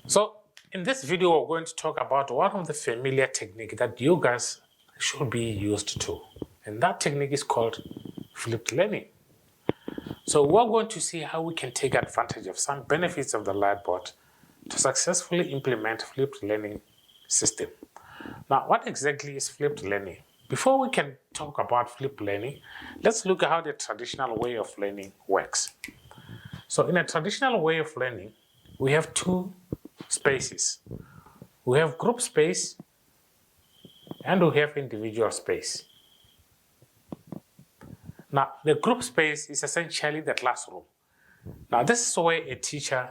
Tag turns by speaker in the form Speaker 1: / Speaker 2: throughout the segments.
Speaker 1: So in this video, we're going to talk about one of the familiar technique that you guys should be used to. And that technique is called flipped learning. So we're going to see how we can take advantage of some benefits of the Lightboard to successfully implement flipped learning system. Now, what exactly is flipped learning? Before we can talk about flipped learning, let's look at how the traditional way of learning works. So in a traditional way of learning, we have two spaces. We have group space and we have individual space. Now, the group space is essentially the classroom. Now, this is where a teacher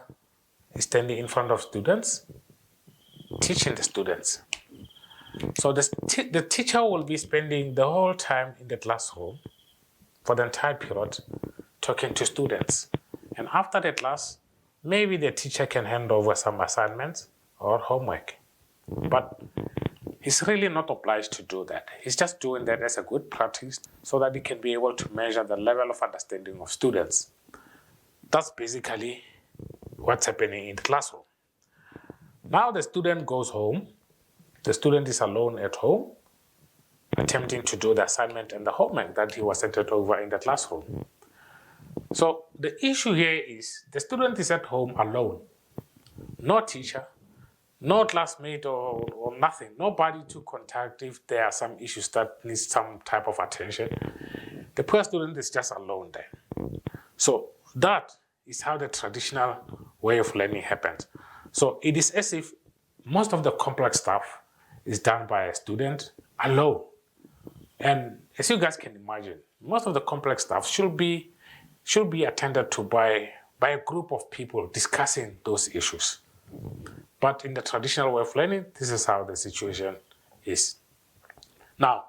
Speaker 1: is standing in front of students, teaching the students. So the teacher will be spending the whole time in the classroom for the entire period talking to students. And after the class, maybe the teacher can hand over some assignments or homework. But he's really not obliged to do that. He's just doing that as a good practice so that he can be able to measure the level of understanding of students. That's basically what's happening in the classroom. Now the student goes home. The student is alone at home, attempting to do the assignment and the homework that he was handed over in the classroom. So the issue here is the student is at home alone. No teacher, no classmate or nothing. Nobody to contact if there are some issues that need some type of attention. The poor student is just alone there. So that is how the traditional way of learning happens. So it is as if most of the complex stuff is done by a student alone. And as you guys can imagine, most of the complex stuff should be attended to by a group of people discussing those issues. But in the traditional way of learning, this is how the situation is. Now,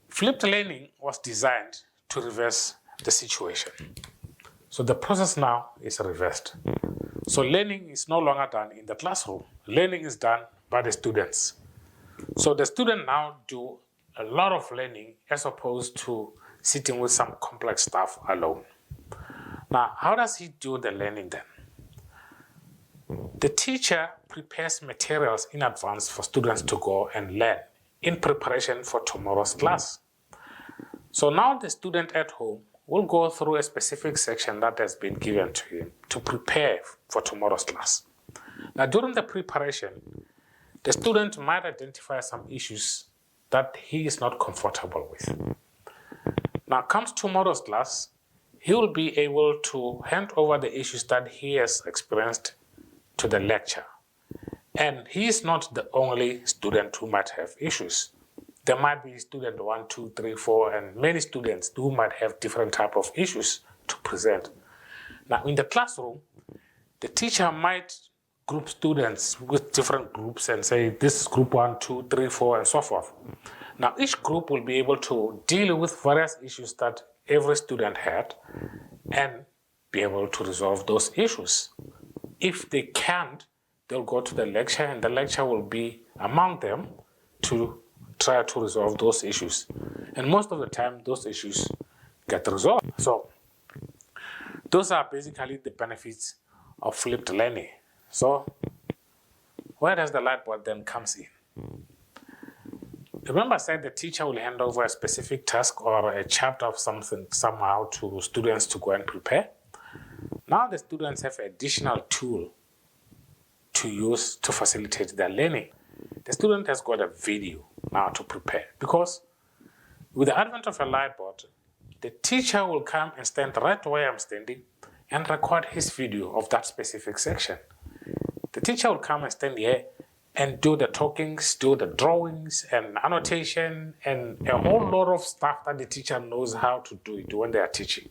Speaker 1: flipped learning was designed to reverse the situation. So the process now is reversed. So learning is no longer done in the classroom. Learning is done by the students. So the student now do a lot of learning as opposed to sitting with some complex stuff alone. Now, how does he do the learning then? The teacher prepares materials in advance for students to go and learn in preparation for tomorrow's class. So now the student at home will go through a specific section that has been given to him to prepare for tomorrow's class. Now, during the preparation, the student might identify some issues that he is not comfortable with. Now comes tomorrow's class, he will be able to hand over the issues that he has experienced to the lecturer. And he is not the only student who might have issues. There might be student 1, 2, 3, 4, and many students who might have different type of issues to present. Now in the classroom, the teacher might group students with different groups and say this is group 1, 2, 3, 4, and so forth. Now each group will be able to deal with various issues that every student had and be able to resolve those issues. If they can't, they'll go to the lecturer and the lecturer will be among them to try to resolve those issues. And most of the time, those issues get resolved. So those are basically the benefits of flipped learning. So where does the Lightboard then comes in? Remember I said the teacher will hand over a specific task or a chapter of something somehow to students to go and prepare. Now the students have an additional tool to use to facilitate their learning. The student has got a video now to prepare because with the advent of a Lightboard, the teacher will come and stand right where I'm standing and record his video of that specific section. The teacher will come and stand here and do the talkings, do the drawings and annotation and a whole lot of stuff that the teacher knows how to do it when they are teaching.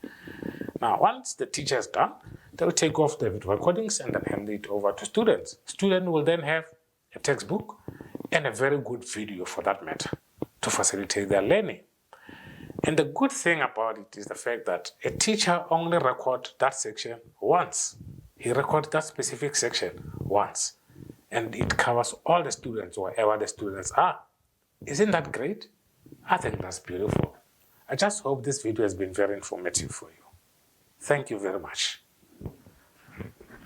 Speaker 1: Now, once the teacher is done, they will take off the recordings and then hand it over to students. Students will then have a textbook and a very good video for that matter to facilitate their learning. And the good thing about it is the fact that a teacher only records that section once. He records that specific section once. And it covers all the students, wherever the students are. Isn't that great? I think that's beautiful. I just hope this video has been very informative for you. Thank you very much.